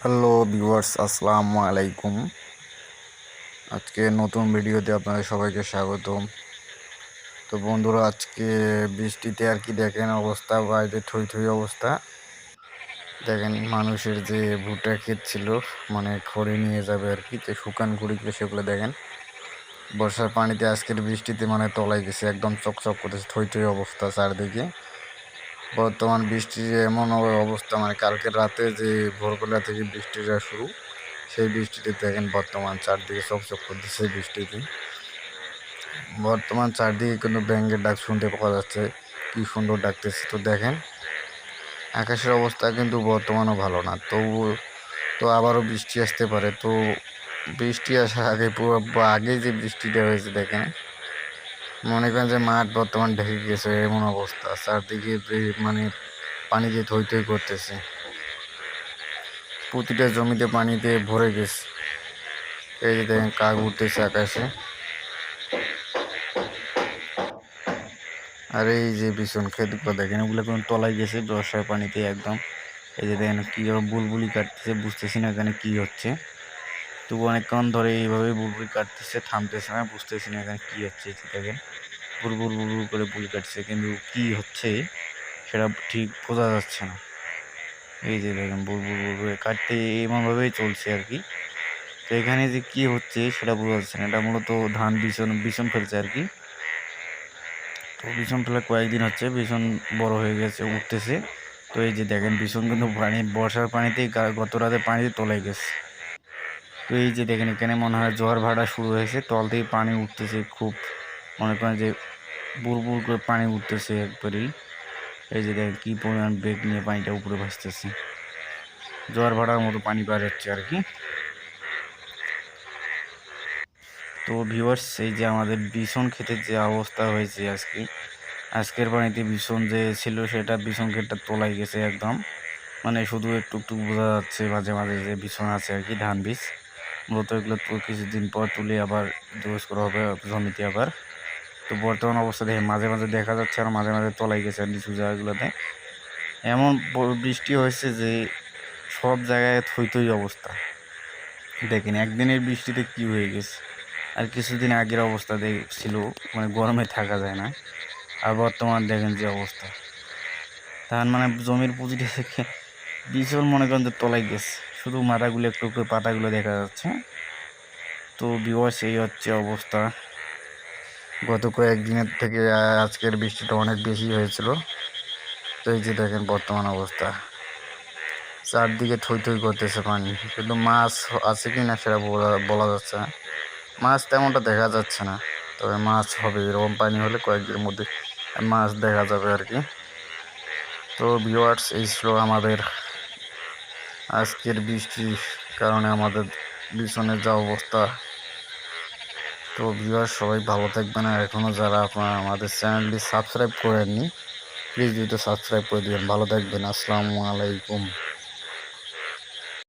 Hello viewers, আসসালামু আলাইকুম। আজকে নতুন ভিডিওতে আপনাদের সবাইকে স্বাগতম। তো বন্ধুরা, আজকে বৃষ্টিতে আর কি দেখেন অবস্থা, বাইরে থই থই অবস্থা। দেখেন মানুষের যে ভুট্টা ক্ষেত ছিল, মানে খড়ি নিয়ে যাবে আর কি, যে শুকান খড়িগুলো সেগুলো দেখেন বর্ষার পানিতে আজকের বৃষ্টিতে মানে তলায় গেছে, একদম চকচক করতেছে, থই থই অবস্থা চারদিকে। বর্তমান বৃষ্টির এমন অবস্থা, মানে কালকের রাতে যে ভোরবেলা থেকে বৃষ্টিটা শুরু, সেই বৃষ্টিতে দেখেন বর্তমান চারদিকে চকচক করতেছে বৃষ্টিতে। বর্তমান চারদিকে কিন্তু ব্যাঙের ডাক শুনতে পাওয়া যাচ্ছে, কি সুন্দর ডাকতেছে। তো দেখেন আকাশের অবস্থা কিন্তু বর্তমানও ভালো না, তো আবারও বৃষ্টি আসতে পারে। তো বৃষ্টি আসার আগে আগে যে বৃষ্টিটা হয়েছে দেখেন, মনে করেন যে মাঠ বর্তমান ঢেকে গেছে, এমন অবস্থা চারদিকে মানে পানি দিয়ে থই থই করতেছে, প্রতিটা জমিতে পানিতে ভরে গেছে। এই যে দেখেন কাক উঠতেছে আকাশে, আর এই যে বিছন ক্ষেতগুলো দেখেন, ওগুলো কোনো তলায় গেছে বর্ষার পানিতে একদম। এই যে দেখেন কীভাবে বুলবুলি কাটতেছে, বুঝতেছি না এখানে কী হচ্ছে। তবু অনেকক্ষণ ধরে এইভাবে বুলবুলি কাটতেছে, থামতেছে না, বুঝতেছি না এখানে কী হচ্ছে। দেখেন বুলবুল বুলবুল করে বুলি কাটছে, কিন্তু কী হচ্ছে সেটা ঠিক বোঝা যাচ্ছে না। এই যে দেখেন বুলবুল বুলবুল কাটতে এমনভাবেই চলছে আর কি। তো এখানে যে কী হচ্ছে সেটা বোঝা যাচ্ছে না। এটা মূলত ধান বিছন ফেলছে আর কি। তো বিছন ফেলা কয়েকদিন হচ্ছে, বিছন বড় হয়ে গেছে, উঠতেছে। তো এই যে দেখেন বিছন কিন্তু বর্ষার পানিতেই গত রাতে পানিতে তলায় গেছে। তো এই যে দেখেন এখানে মনে হয় ঝড় ভাটা শুরু হয়েছে, তল থেকে পানি উঠতেছে খুব, মনে করেন যে বুড় করে পানি উঠতেছে একবারেই। এই যে দেখেন কী পরিমাণ বেগ নিয়ে পানিটা উপরে ভাসতেছে, ঝড় ভাটার মতো পানি বার হচ্ছে আর কি। তো ভিউয়ার্স, এই যে আমাদের বিছন ক্ষেতের যে অবস্থা হয়েছে আজকের পানিতে বিছন যে ছিল সেটা বিছন ক্ষেতটা তলায় গেছে একদম, মানে শুধু একটু একটু বোঝা যাচ্ছে মাঝে মাঝে যে বিছন আছে আর কি, ধান বীজ। মূলত এগুলো তো কিছুদিন পর তুলে আবার জোস করা হবে জমিতে আবার। তো বর্তমান অবস্থা দেখে মাঝে মাঝে দেখা যাচ্ছে, আর মাঝে মাঝে তলায় গেছে নিচু জায়গাগুলোতে। এমন বৃষ্টি হয়েছে যে সব জায়গায় থই থই অবস্থা। দেখেন একদিনের বৃষ্টিতে কি হয়ে গেছে, আর কিছুদিন আগের অবস্থা ছিল মানে গরমে থাকা যায় না, আর বর্তমান দেখেন যে অবস্থা। তার মানে জমির পুঁজিটা থেকে বীজল মনে করেন যে তলায় গেছে, শুধু মাথাগুলো একটু একটু পাতাগুলো দেখা যাচ্ছে। তো ভিউয়ার্স, এই হচ্ছে অবস্থা। গত কয়েকদিনের থেকে আজকের বৃষ্টিটা অনেক বেশি হয়েছিল। তো এই যে দেখেন বর্তমান অবস্থা, চারদিকে থই থই করতেছে পানি, কিন্তু মাছ আছে কি না সেটা বলা যাচ্ছে না। মাছ তেমনটা দেখা যাচ্ছে না, তবে মাছ হবে, এরকম পানি হলে কয়েকদিনের মধ্যে মাছ দেখা যাবে আর কি। তো ভিউয়ার্স, এই ছিল আমাদের আজকের বৃষ্টির কারণে আমাদের বিছনের যা অবস্থা। তো ভিউয়ার্স, সবাই ভালো থাকবেন, আর এখনও যারা আপনারা আমাদের চ্যানেলটি সাবস্ক্রাইব করেননি প্লিজ সাবস্ক্রাইব করে দিবেন। ভালো থাকবেন, আসসালামু আলাইকুম।